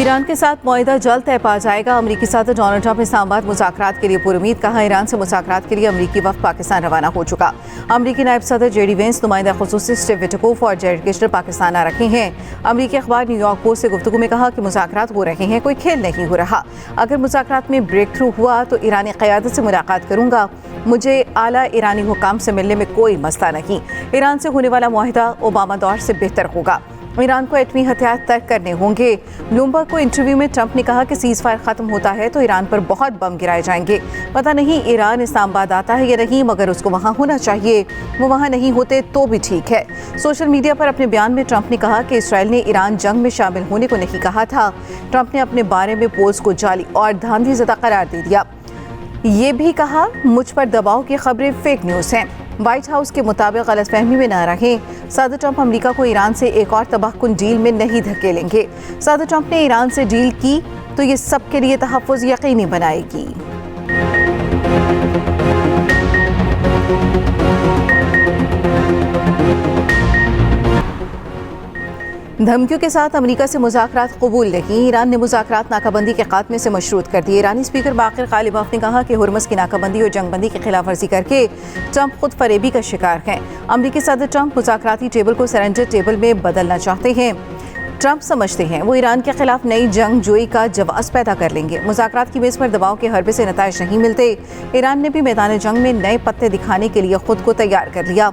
Iran के साथ मुआहिदा जल्द तय पा जाएगा। अमरीकी सदर डोनाल्ड ट्रंप इस्लामाबाद मुज़ाकरात के लिए पुरुमीद। कहा, ईरान से मुज़ाकरात के लिए अमरीकी वफ़द पाकिस्तान रवाना हो चुका। अमरीकी नायब सदर जेडी वेंस, नुमाइंदा खुसूसी स्टीव विटकोफ और जेरेड किशनर पाकिस्तान आ रखे हैं। अमरीकी अखबार न्यूयॉर्क पोस्ट से गुफ्तगू में कहा कि मुज़ाकरात हो रहे हैं, कोई खेल नहीं हो रहा। अगर मुज़ाकरात में ब्रेक थ्रू हुआ तो ईरानी क़यादत से मुलाकात करूँगा। मुझे आला ईरानी हुकाम से मिलने में कोई मसला नहीं। ईरान से होने वाला मुआहिदा ओबामा दौर से बेहतर होगा। ईरान को एटमी हथियार तर्क करने होंगे। ब्लूमबर्ग को इंटरव्यू में ट्रंप ने कहा कि सीज़ फायर ख़त्म होता है तो ईरान पर बहुत बम गिराए जाएंगे। पता नहीं ईरान इस्लामाबाद आता है या नहीं, मगर उसको वहाँ होना चाहिए। वो वहाँ नहीं होते तो भी ठीक है। सोशल मीडिया पर अपने बयान में ट्रंप ने कहा कि इसराइल ने ईरान जंग में शामिल होने को नहीं कहा था। ट्रंप ने अपने बारे में पोल्स को जाली और धांधलीज़दा करार दे दिया। ये भी कहा, मुझ पर दबाव की खबरें फेक न्यूज़ हैं। व्हाइट हाउस के मुताबिक गलतफहमी में न रहें। सदर ट्रंप अमेरिका को ईरान से एक और तबाहकुन डील में नहीं धकेलेंगे। सदर ट्रंप ने ईरान से डील की तो ये सबके लिए तहफ़्फ़ुज़ यकीनी बनाएगी। धमकियों के साथ अमेरिका से मुज़ाकरात कबूल नहीं। ईरान ने मुज़ाकरात नाकाबंदी के खात्मे से मशरूत कर दिए। ईरानी स्पीकर बाक़िर ग़ालिबफ़ ने कहा कि हुर्मुज़ की नाकाबंदी और जंगबंदी की खिलाफ वर्जी करके ट्रंप खुद फरेबी का शिकार हैं। अमेरिकी सदर ट्रंप मुज़ाकराती टेबल को सरेंडर टेबल में बदलना चाहते हैं। ट्रंप समझते हैं वो ईरान के खिलाफ नई जंग जोई का जवाब पैदा कर लेंगे। मुज़ाकरात की मेज़ पर दबाव के हरबे से नताइज नहीं मिलते। ईरान ने भी मैदान जंग में नए पत्ते दिखाने के लिए खुद को तैयार कर लिया।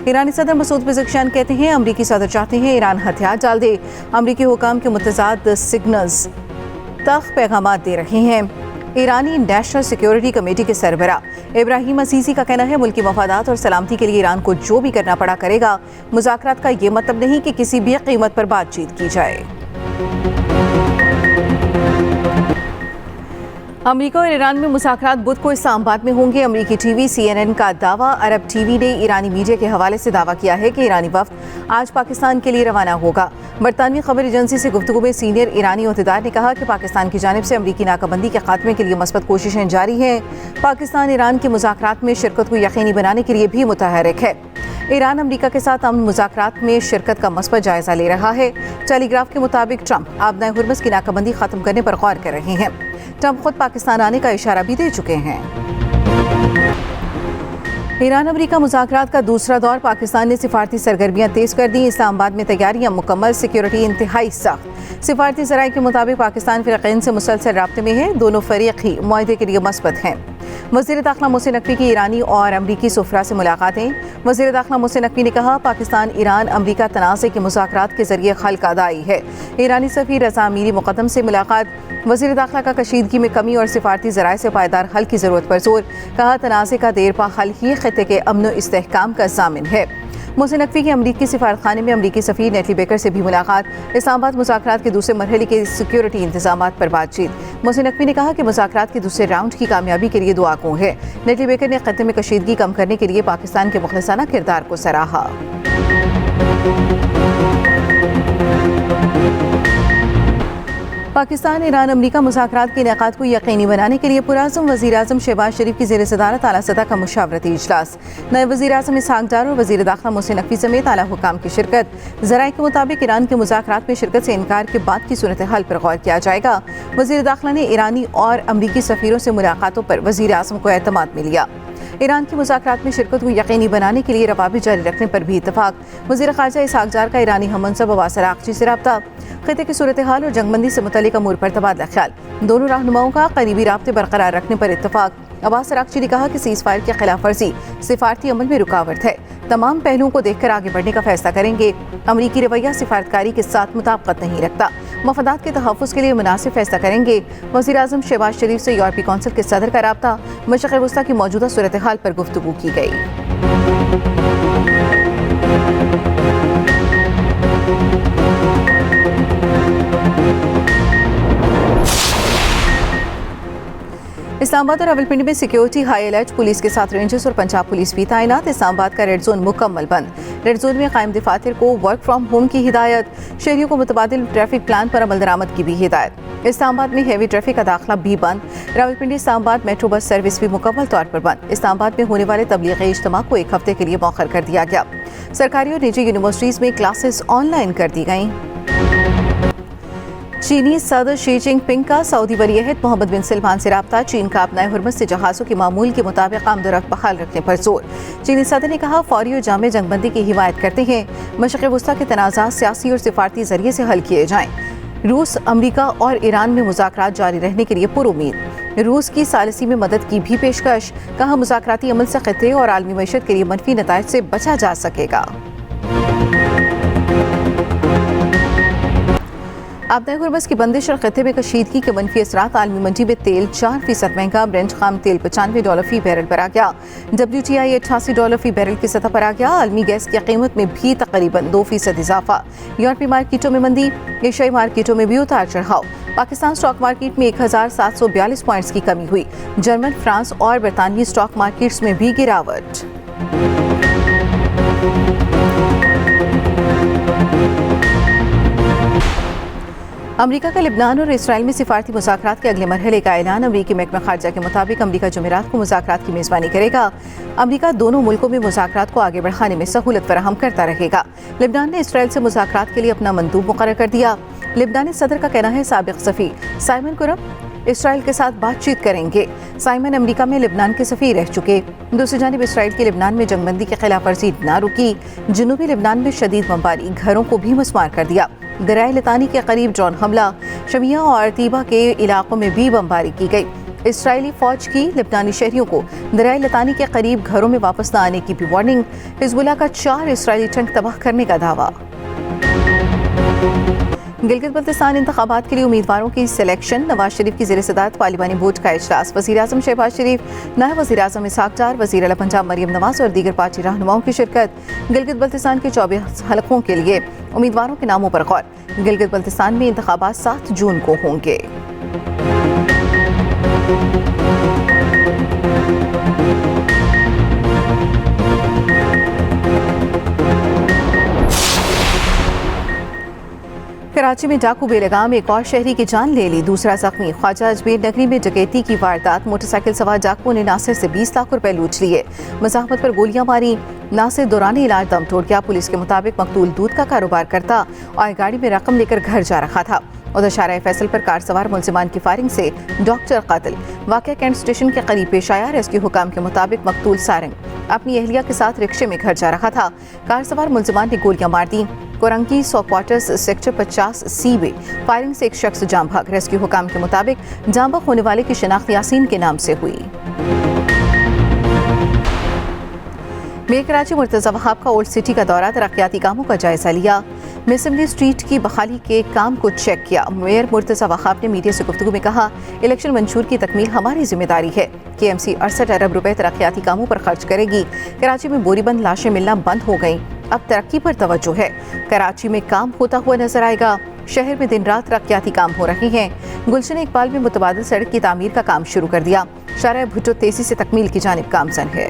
ईरानी सदर मसूद पेज़ेश्कियान कहते हैं अमरीकी सदर चाहते हैं ईरान हथियार डाल दे। अमरीकी हुकाम के मुतज़ाद सिग्नल्स तक पैगामात दे रहे हैं। ईरानी नेशनल सिक्योरिटी कमेटी के सरबराह इब्राहिम असीसी का कहना है मुल्की मफादात और सलामती के लिए ईरान को जो भी करना पड़ा करेगा। मुज़ाकरात का ये मतलब नहीं कि किसी भी कीमत पर बातचीत की जाए। अमेरिका और ईरान में मुज़ाकरात बुध को इस्लामाबाद में होंगे। अमेरिकी टीवी CNN का दावा। अरब टीवी ने ईरानी मीडिया के हवाले से दावा किया है कि ईरानी वफ़द आज पाकिस्तान के लिए रवाना होगा। बरतानवी खबर एजेंसी से गुफ्तगू में सीनियर ईरानी अहदेदार ने कहा कि पाकिस्तान की जानिब से अमरीकी नाकाबंदी के खात्मे के लिए मस्बत कोशिशें जारी हैं। पाकिस्तान ईरान के मुज़ाकरात में शिरकत को यकीनी बनाने के लिए भी मुतहर्रिक है। ईरान अमेरिका के साथ अमन मुज़ाकरात में शिरकत का मस्बत जायज़ा ले रहा है। टेलीग्राफ के मुताबिक ट्रंप आबनाए हुर्मुज़ की नाकाबंदी ख़त्म करने पर गौर कर रहे हैं। ट्रंप खुद पाकिस्तान आने का इशारा भी दे चुके हैं। ईरान अमेरिका मुज़ाकरात का दूसरा दौर। पाकिस्तान ने सिफारती सरगर्मियां तेज़ कर दी। इस्लामाबाद में तैयारियां मुकम्मल, सिक्योरिटी इंतहाई सख्त। सिफारती ज़राए के मुताबिक पाकिस्तान फ़िरक़ैन से मुसलसल राब्ते में है। दोनों फ़रीक़ ही मुआहिदे के लिए मस्बत हैं। वज़ीर दाख़िला मोहसिन नक़वी की ईरानी और अमरीकी सुफ़रा से मुलाकातें। वज़ीर दाख़िला मोहसिन नक़वी ने कहा पाकिस्तान ईरान अमरीका तनाज़े के मुज़ाकरात के ज़रिए खल का दाई है। ईरानी सफ़ीर रज़ा अमीरी मुक़द्दम से मुलाकात। वज़ीर दाख़िला का कशीदगी में कमी और सिफारती ज़राए से पायदार हल की ज़रूरत पर जोर। कहा तनाज़े का देरपा हल ही ख़ित्ते के अमन व इस्तेहकाम का ज़ामिन है। मोहसिन नक़वी की अमरीकी सिफारतखाने में अमरीकी सफ़ीर नेटली बेकर से भी मुलाकात। इस्लामाबाद मुज़ाकरात के दूसरे मरहले के सिक्योरिटी इंतज़ामात पर बातचीत। मोहसिन नक़वी ने कहा कि मुज़ाकरात के दूसरे राउंड की कामयाबी के लिए दुआ गो है। नेटली बेकर ने ख़त्ते में कशीदगी कम करने के लिए पाकिस्तान के मुखलिसाना किरदार को सराहा। पाकिस्तान ईरान अमरीका मुज़ाकरात के इनेकाद को यकीनी बनाने के लिए पुराज़म वज़ीर आज़म शहबाज शरीफ की ज़ेर सदारत आला सतह का मुशावरती इजलास। नए वज़ीर आज़म इसहाक़ डार और वज़ीर दाख़िला मोहसिन नक़वी समेत आला हुकाम की शिरकत। ज़राए के मुताबिक ईरान के मुज़ाकरात में शिरकत से इनकार के बाद की सूरत हाल पर गौर किया जाएगा। वज़ीर दाख़िला ने ईरानी और अमरीकी सफ़ीरों से मुलाकातों पर वज़ीर आज़म को एतमाद में लिया। ईरान की मुज़ाकरात में शिरकत को यकीनी बनाने के लिए रवाबित जारी रखने पर भी इत्तफाक। वज़ीर ख़ारजा इसहाक़ डार का ईरानी हममंसब अब्बास अराग़ची से रब्ता। ख़ित्ते की सूरत हाल और जंगबंदी से मुतल्लिक़ अमूर पर तबादला ख्याल। दोनों रहनुमाओं का करीबी राब्ते बरकरार रखने पर इत्तफाक। अब्बास अराग़ची ने कहा कि सीज़ फायर की खिलाफ वर्जी सिफारती अमल में रुकावट है। तमाम पहलुओं को देखकर आगे बढ़ने का फैसला करेंगे। अमरीकी रवैया सिफारतकारी के साथ मुताबिकत नहीं रखता। मफादात के तहफ़्फ़ुज़ के लिए मुनासिब फैसला करेंगे। वज़ीर आज़म शहबाज शरीफ से यूरोपीय कौंसिल के सदर का राब्ता। मशरिक़ वस्ता की मौजूदा सूरत हाल पर गुफ्तगू की गई। इस्लामाबाद और रावलपिंडी में सिक्योरिटी हाई अलर्ट। पुलिस के साथ रेंजर्स और पंजाब पुलिस भी तैनात। इस्लामाबाद का रेड जोन मुकम्मल बंद। रेड जोन में कायम दफातर को वर्क फ्राम होम की हिदायत। शहरियों को मुतबादिल ट्रैफिक प्लान पर अमल दरामद की भी हिदायत। इस्लामाबाद में हैवी ट्रैफिक का दाखिला भी बंद। Rawalpindi Islamabad metro bus service भी मुकम्मल तौर पर बंद। इस्लामाबाद में होने वाले तबलीगी इज्तिमा को एक हफ्ते के लिए मौखर कर दिया गया। सरकारी और निजी यूनिवर्सिटीज़ में क्लासेस ऑनलाइन कर दी गईं। चीनी सदर शी जिनपिंग का सऊदी वलीअहद मोहम्मद बिन सलमान से रब्ता। चीन का अपनाए हुर्मत से जहाज़ों के मामूल के मुताबिक आमदोरफ्त बहाल रखने पर जोर। चीनी सदर ने कहा फौरी और जामे जंगबंदी की हिमायत करते हैं। मशरिक़ वस्ता के तनाज़ात सियासी और सिफारती जरिए से हल किए जाएं। रूस, अमरीका और ईरान में मुज़ाकरात जारी रहने के लिए पुरुमीद। रूस की सालिसी में मदद की भी पेशकश। कहा मुज़ाकराती अमल से खतरे और आलमी मईशत के लिए मनफी नताइज से बचा जा सकेगा। आपदा हुर्मस की बंदिश और खत्े में कशीदगी के मनफी असरात। आलमी मंडी में तेल 4% महंगा। ब्रेंट खाम तेल $95 फी बैरल पर आ गया। WTI $88 फी बैरल की सतह पर आ गया। आलमी गैस की कीमत में भी तकरीबन 2% इजाफा। यूरोपीय मार्केटों में मंदी, एशियाई मार्केटों में भी उतार चढ़ाव। पाकिस्तान स्टॉक मार्केट में 1742 पॉइंट्स की कमी हुई। जर्मन, फ्रांस और बरतानवी स्टॉक मार्केट्स में भी गिरावट। अमरीका का लिबनान और इसराइल में सिफारती मुज़ाकरात के अगले मरहले का ऐलान। अमरीकी महकमा खारजा के मुताबिक अमरीका जुमेरात को मुज़ाकरात की मेज़बानी करेगा। अमरीका दोनों मुल्कों में मुज़ाकरात को आगे बढ़ाने में सहूलत फराहम करता रहेगा। लिबनान ने इसराइल से मुज़ाकरात के लिए अपना मंदूब मुकर्रर कर दिया। लिबनानी सदर का कहना है साबिक़ सफ़ीर साइमन कुरम इसराइल के साथ बातचीत करेंगे। साइमन अमरीका में लिबनान के सफ़ीर रह चुके। दूसरी जानिब इसराइल की लिबनान में जंगबंदी की खिलाफ वर्जी न रुकी। जनूबी लिबनान में शदीद बमबारी घरों को भी मस्मार कर दिया। दरियाए लतानी के करीब ड्रोन हमला। शमिया और तीबा के इलाकों में भी बमबारी की गई। इसराइली फौज की लिबनानी शहरियों को दरियाए लतानी के करीब घरों में वापस न आने की भी वार्निंग। हिजबुल्लाह का 4 इसराइली टैंक तबाह करने का दावा। गिलगित बल्तिस्तान इंतखाबात के लिए उम्मीदवारों की सिलेक्शन। नवाज शरीफ की ज़ेर सदारत पार्लिमानी बोर्ड का इजलास। वज़ीर आज़म शहबाज शरीफ, नायब वज़ीर आज़म इसहाक डार, वज़ीर आला पंजाब मरियम नवाज और दीगर पार्टी रहनुमाओं की शिरकत। गिलगित बल्तिस्तान के 24 हलकों के लिए उम्मीदवारों के नामों पर गौर। गिलगित बल्तिस्तान में इंतखाबात 7 जून को होंगे। कराची में डाकू बेलगाम एक और शहरी की जान ले ली, दूसरा जख्मी। ख्वाजा अजमेर नगरी में डकैती की वारदात। मोटरसाइकिल सवार डाकुओं ने नासिर से 20 लाख रुपए लूट लिए। मज़ाहमत पर गोलियां मारी। नासिर दौरान इलाज दम तोड़ गया। पुलिस के मुताबिक मकतूल दूध का कारोबार करता और गाड़ी में रकम लेकर घर जा रहा था। उधर शारा फैसल पर कार सवार मुलजिमान की फायरिंग से डॉक्टर कातिल। वाक़या कैंट स्टेशन के करीब पेश आया। रेस्क्यू हुकाम के मुताबिक मकतूल सारंग अपनी अहलिया के साथ रिक्शे में घर जा रहा था। कार सवार मुलजिमान ने गोलियां मार दी। कोरंकी 100 क्वार्टर्स सेक्टर 50C में फायरिंग से एक शख्स जाम भाग। रेस्क्यू हुकाम के मुताबिक जाम भाग होने वाले की शिनाख्त यासीन के नाम से हुई। मेयर कराची मुर्तज़ा वहाब का ओल्ड सिटी का दौरा। तरक्याती कामों का जायजा लिया। मिसमली स्ट्रीट की बहाली के काम को चेक किया। मेयर मुर्तज़ा वहाब ने मीडिया से गुफ्तगू में कहा इलेक्शन मंशूर की तकमील हमारी जिम्मेदारी है। KMC 68 अरब रुपए तरक्याती कामों पर खर्च करेगी। कराची में बोरीबंद लाशें मिलना बंद हो गईं। अब तरक्की पर तवज्जो है। कराची में काम होता हुआ नजर आएगा। शहर में दिन रात तरक्याती काम हो रहे हैं। गुलशन इकबाल में मुतबादिल सड़क की तामीर का काम शुरू कर दिया। शारा भुट्टो तेजी से तकमील की जानिब गामजन है।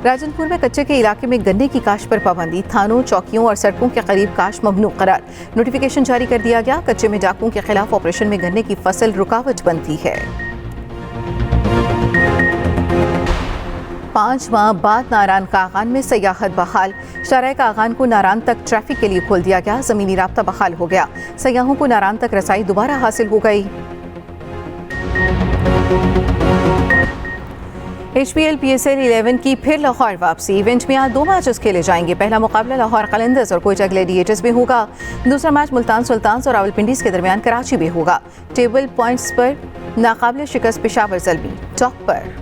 राजनपुर में कच्चे के इलाके में गन्ने की काश्त पर पाबंदी। थानों, चौकियों और सड़कों के करीब काश्त ममनू करार। नोटिफिकेशन जारी कर दिया गया। कच्चे में डाकुओं के खिलाफ ऑपरेशन में गन्ने की फसल रुकावट बनती है। 5 माह बाद नारान कागान में सयाहत बहाल। शारा कागान को नारान तक ट्रैफिक के लिए खोल दिया गया। जमीनी राब्ता बहाल हो गया। सयाहों को नारान तक रसाई दोबारा हासिल हो गई। HPL PSL 11 की फिर लाहौर वापसी। इवेंट में आज 2 मैचेस खेले जाएंगे। पहला मुकाबला लाहौर कलंदर्स और कोयटा ग्लैडिएटर्स में होगा। दूसरा मैच मुल्तान सुल्तान्स और रावलपिंडीज के दरमियान कराची में होगा। टेबल पॉइंट्स पर नाकाबिले शिकस्त पेशावर ज़ल्मी टॉप पर।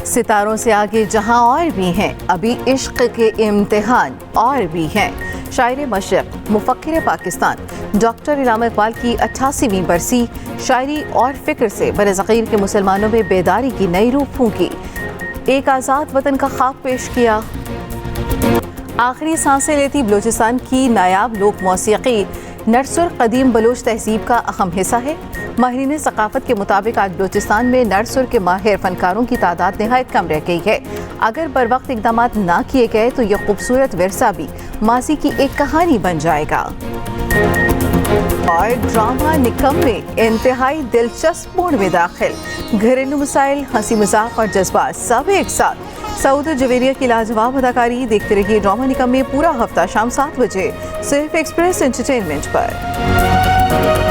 सितारों से आगे जहां और भी हैं, अभी इश्क के इम्तिहान और भी हैं। शायर मशरक़, मुफ़क्किर पाकिस्तान डॉक्टर इलामा इकबाल की 88वीं बरसी। शायरी और फ़िक्र से बरज़ग़ीर के मुसलमानों में बेदारी की नई रूह फूंकी। एक आज़ाद वतन का ख्वाब पेश किया। आखिरी सांसें लेती बलूचिस्तान की नायाब लोक मौसीक़ी नरसुर कदीम बलोच तहजीब का अहम हिस्सा है। माहिरीन सकाफ़त के मुताबिक आज बलूचिस्तान में नरसुर के माहिर फनकारों की तादाद नहायत कम रह गई है। अगर बर वक्त इक़दामात ना किए गए तो यह खूबसूरत विरसा भी माजी की एक कहानी बन जाएगा। اور ڈرامہ نکم میں انتہائی دلچسپ موڑ میں داخل، گھریلو مسائل، ہنسی مذاق اور جذبات سب ایک ساتھ۔ سعود جویریہ کی لاجواب اداکاری، دیکھتے رہیے ڈرامہ نکم میں پورا ہفتہ شام 7 بجے صرف ایکسپریس انٹرٹینمنٹ پر۔